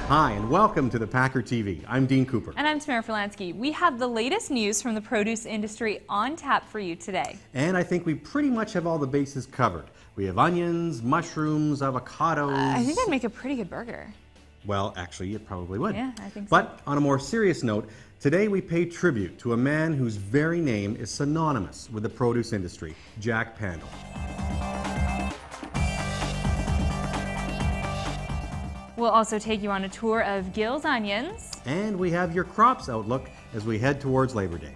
Hi, and welcome to the Packer TV. I'm Dean Cooper. And I'm Tamara Furlansky. We have the latest news from the produce industry on tap for you today. And I think we pretty much have all the bases covered. We have onions, mushrooms, avocados. I think that'd make a pretty good burger. Well, actually, it probably would. Yeah, I think so. But on a more serious note, today we pay tribute to a man whose very name is synonymous with the produce industry, Jack Pandol. We'll also take you on a tour of Gills Onions. And we have your crops outlook as we head towards Labor Day.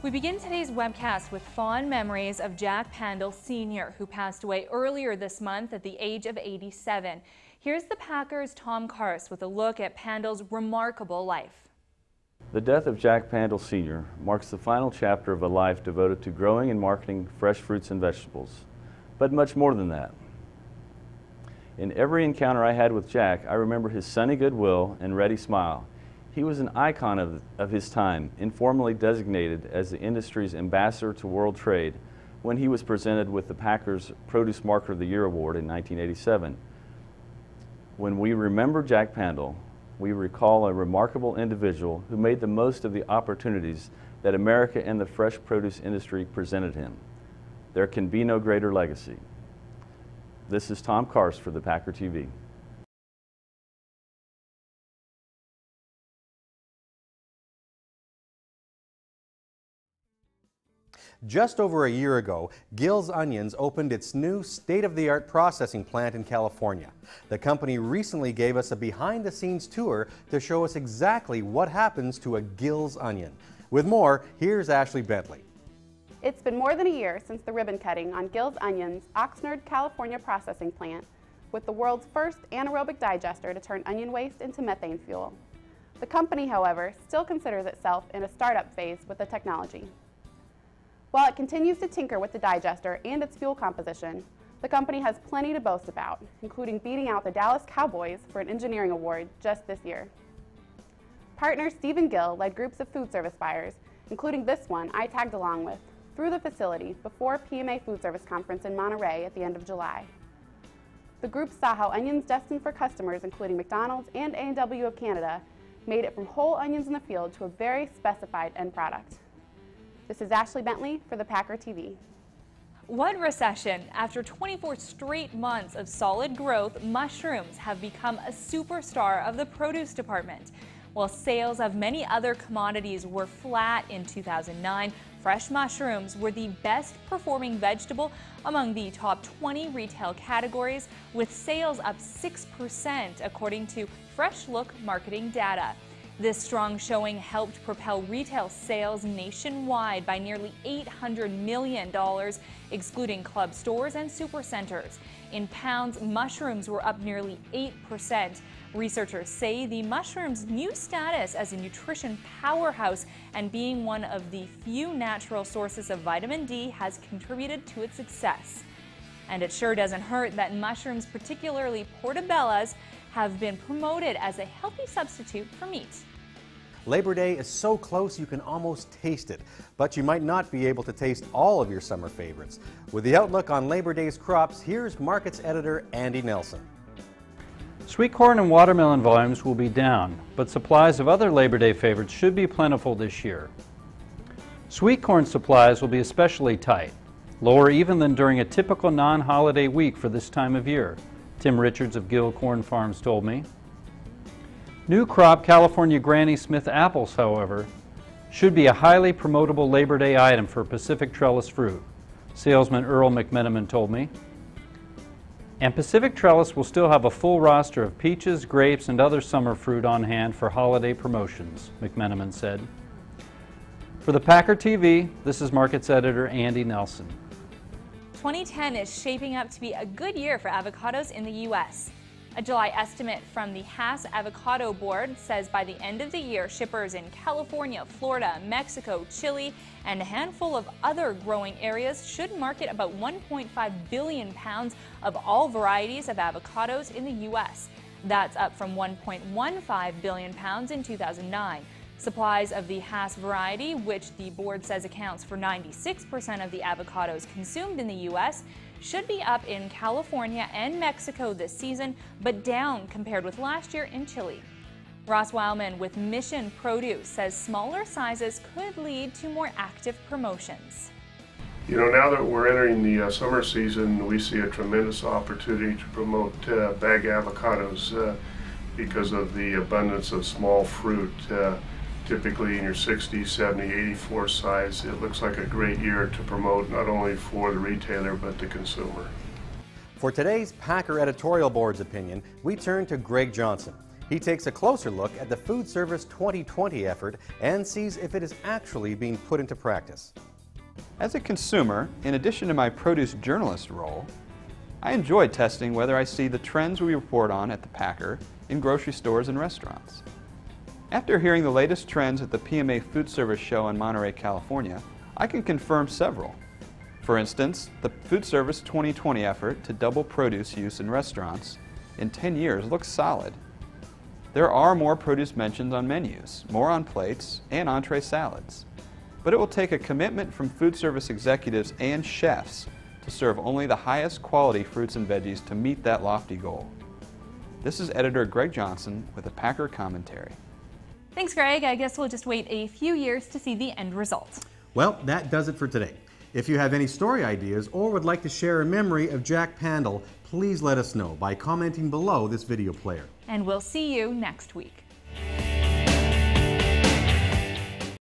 We begin today's webcast with fond memories of Jack Pandol Sr., who passed away earlier this month at the age of 87. Here's the Packers' Tom Karst with a look at Pandol's remarkable life. The death of Jack Pandol Sr. marks the final chapter of a life devoted to growing and marketing fresh fruits and vegetables, but much more than that. In every encounter I had with Jack, I remember his sunny goodwill and ready smile. He was an icon of his time, informally designated as the industry's ambassador to world trade when he was presented with the Packers Produce Marketer of the Year award in 1987. When we remember Jack Pandol, we recall a remarkable individual who made the most of the opportunities that America and the fresh produce industry presented him. There can be no greater legacy. This is Tom Karst for the Packer TV. Just over a year ago, Gills Onions opened its new state-of-the-art processing plant in California. The company recently gave us a behind-the-scenes tour to show us exactly what happens to a Gills onion. With more, here's Ashley Bentley. It's been more than a year since the ribbon cutting on Gills Onions' Oxnard, California processing plant, with the world's first anaerobic digester to turn onion waste into methane fuel. The company, however, still considers itself in a startup phase with the technology. While it continues to tinker with the digester and its fuel composition, the company has plenty to boast about, including beating out the Dallas Cowboys for an engineering award just this year. Partner Stephen Gill led groups of food service buyers, including this one I tagged along with, through the facility before PMA Food Service Conference in Monterey at the end of July. The group saw how onions destined for customers, including McDonald's and A&W of Canada, made it from whole onions in the field to a very specified end product. This is Ashley Bentley for the Packer TV. What recession? After 24 straight months of solid growth, mushrooms have become a superstar of the produce department. While sales of many other commodities were flat in 2009, fresh mushrooms were the best performing vegetable among the top 20 retail categories, with sales up 6% according to Fresh Look marketing data. This strong showing helped propel retail sales nationwide by nearly $800 million, excluding club stores and supercenters. In pounds, mushrooms were up nearly 8%. Researchers say the mushroom's new status as a nutrition powerhouse and being one of the few natural sources of vitamin D has contributed to its success. And it sure doesn't hurt that mushrooms, particularly portobellas, have been promoted as a healthy substitute for meat. Labor Day is so close you can almost taste it, but you might not be able to taste all of your summer favorites. With the outlook on Labor Day's crops, here's Markets editor Andy Nelson. Sweet corn and watermelon volumes will be down, but supplies of other Labor Day favorites should be plentiful this year. Sweet corn supplies will be especially tight, lower even than during a typical non-holiday week for this time of year, Tim Richards of Gill Corn Farms told me. New crop California Granny Smith apples, however, should be a highly promotable Labor Day item for Pacific Trellis fruit, salesman Earl McMenamin told me. And Pacific Trellis will still have a full roster of peaches, grapes, and other summer fruit on hand for holiday promotions, McMenamin said. For the Packer TV, this is Markets editor Andy Nelson. 2010 is shaping up to be a good year for avocados in the U.S. A July estimate from the Hass Avocado Board says by the end of the year, shippers in California, Florida, Mexico, Chile, and a handful of other growing areas should market about 1.5 billion pounds of all varieties of avocados in the U.S. That's up from 1.15 billion pounds in 2009. Supplies of the Hass variety, which the board says accounts for 96% of the avocados consumed in the U.S., should be up in California and Mexico this season, but down compared with last year in Chile. Ross Wildman with Mission Produce says smaller sizes could lead to more active promotions. You know, now that we're entering the summer season, we see a tremendous opportunity to promote bag avocados because of the abundance of small fruit. Typically in your 60, 70, 84 size, it looks like a great year to promote not only for the retailer but the consumer. For today's Packer Editorial Board's opinion, we turn to Greg Johnson. He takes a closer look at the Food Service 2020 effort and sees if it is actually being put into practice. As a consumer, in addition to my produce journalist role, I enjoy testing whether I see the trends we report on at the Packer in grocery stores and restaurants. After hearing the latest trends at the PMA Food Service Show in Monterey, California, I can confirm several. For instance, the Food Service 2020 effort to double produce use in restaurants in 10 years looks solid. There are more produce mentions on menus, more on plates, and entree salads. But it will take a commitment from food service executives and chefs to serve only the highest quality fruits and veggies to meet that lofty goal. This is editor Greg Johnson with a Packer commentary. Thanks, Greg. I guess we'll just wait a few years to see the end result. Well, that does it for today. If you have any story ideas or would like to share a memory of Jack Pandol, please let us know by commenting below this video player. And we'll see you next week.